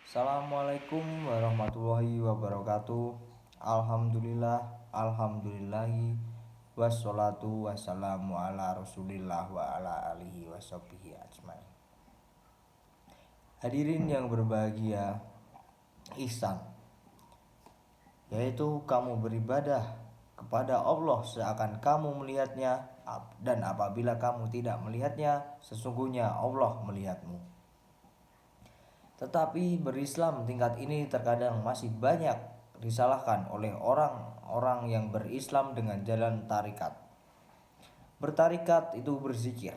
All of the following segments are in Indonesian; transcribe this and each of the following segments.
Assalamualaikum warahmatullahi wabarakatuh. Alhamdulillah, alhamdulillahi, wassalatu wassalamu ala rasulillah wa ala alihi washabihi ajmain. Hadirin yang berbahagia, ihsan yaitu kamu beribadah kepada Allah seakan kamu melihatnya, dan apabila kamu tidak melihatnya, sesungguhnya Allah melihatmu. Tetapi berislam tingkat ini terkadang masih banyak disalahkan oleh orang-orang yang berislam dengan jalan tarikat. Bertarikat itu berzikir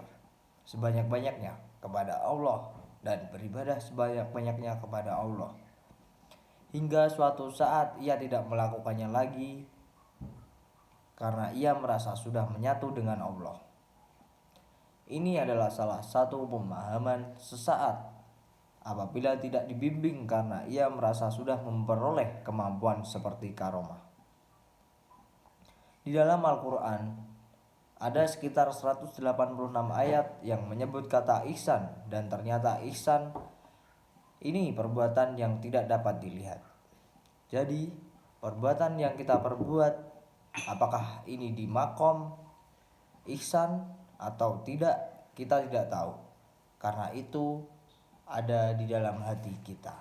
sebanyak-banyaknya kepada Allah dan beribadah sebanyak-banyaknya kepada Allah, hingga suatu saat ia tidak melakukannya lagi karena ia merasa sudah menyatu dengan Allah. Ini adalah salah satu pemahaman sesaat apabila tidak dibimbing, karena ia merasa sudah memperoleh kemampuan seperti karomah. Di dalam Al-Quran ada sekitar 186 ayat yang menyebut kata ihsan, dan ternyata ihsan ini perbuatan yang tidak dapat dilihat. Jadi perbuatan yang kita perbuat, apakah ini di makom ihsan atau tidak, kita tidak tahu, karena itu ada di dalam hati kita.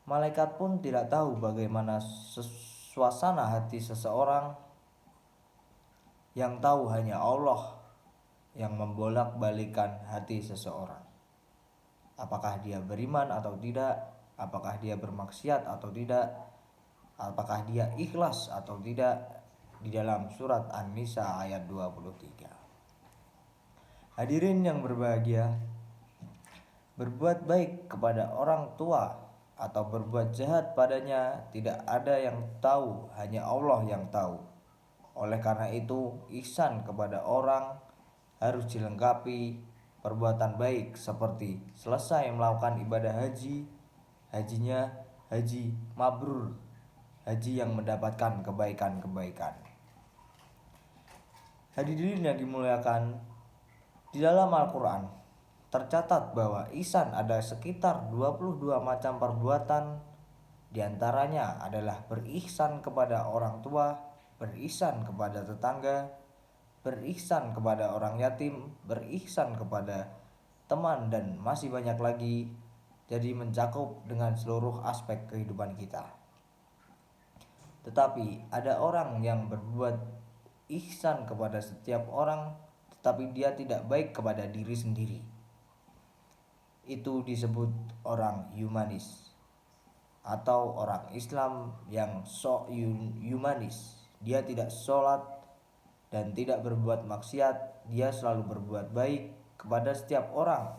Malaikat pun tidak tahu bagaimana suasana hati seseorang. Yang tahu hanya Allah yang membolak-balikan hati seseorang. Apakah dia beriman atau tidak, apakah dia bermaksiat atau tidak, apakah dia ikhlas atau tidak, di dalam surat An-Nisa ayat 23. Hadirin yang berbahagia, berbuat baik kepada orang tua atau berbuat jahat padanya tidak ada yang tahu, hanya Allah yang tahu. Oleh karena itu, ihsan kepada orang harus dilengkapi perbuatan baik, seperti selesai melakukan ibadah haji, hajinya haji mabrur, haji yang mendapatkan kebaikan-kebaikan. Hadirin yang dimuliakan, di dalam Al-Quran tercatat bahwa ihsan ada sekitar 22 macam perbuatan. Di antaranya adalah berihsan kepada orang tua, berihsan kepada tetangga, berihsan kepada orang yatim, berihsan kepada teman, dan masih banyak lagi. Jadi mencakup dengan seluruh aspek kehidupan kita. Tetapi ada orang yang berbuat ihsan kepada setiap orang, tetapi dia tidak baik kepada diri sendiri. Itu disebut orang humanis atau orang Islam yang sok humanis. Dia tidak sholat dan tidak berbuat maksiat, dia selalu berbuat baik kepada setiap orang,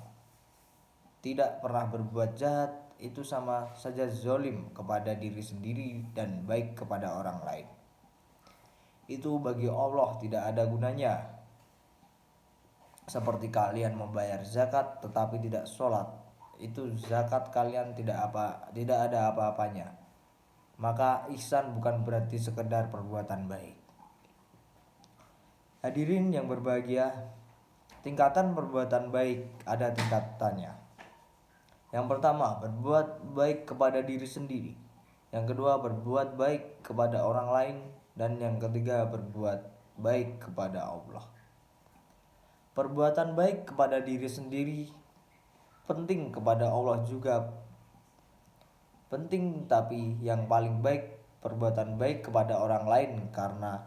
tidak pernah berbuat jahat. Itu sama saja zolim kepada diri sendiri dan baik kepada orang lain. Itu bagi Allah tidak ada gunanya. Seperti kalian membayar zakat tetapi tidak sholat, itu zakat kalian tidak ada apa-apanya. Maka ihsan bukan berarti sekedar perbuatan baik. Hadirin yang berbahagia, tingkatan perbuatan baik ada tingkatannya. Yang pertama, berbuat baik kepada diri sendiri. Yang kedua, berbuat baik kepada orang lain. Dan yang ketiga, berbuat baik kepada Allah. Perbuatan baik kepada diri sendiri penting, kepada Allah juga penting, tapi yang paling baik perbuatan baik kepada orang lain, karena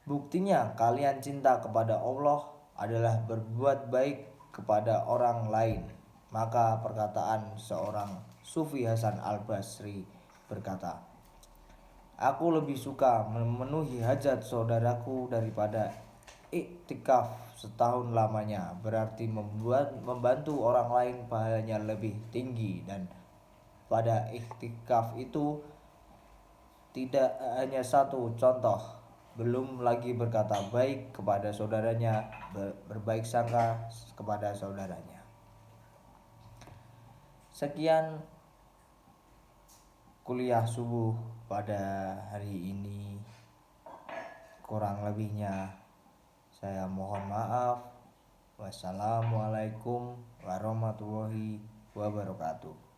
buktinya kalian cinta kepada Allah adalah berbuat baik kepada orang lain. Maka perkataan seorang Sufi Hasan Al-Basri berkata, "Aku lebih suka memenuhi hajat saudaraku daripada iktikaf setahun lamanya." Berarti membantu orang lain pahalanya lebih tinggi. Dan pada iktikaf itu tidak hanya satu contoh, belum lagi berkata baik kepada saudaranya, berbaik sangka kepada saudaranya. Sekian kuliah subuh pada hari ini. Kurang lebihnya saya mohon maaf. Wassalamualaikum warahmatullahi wabarakatuh.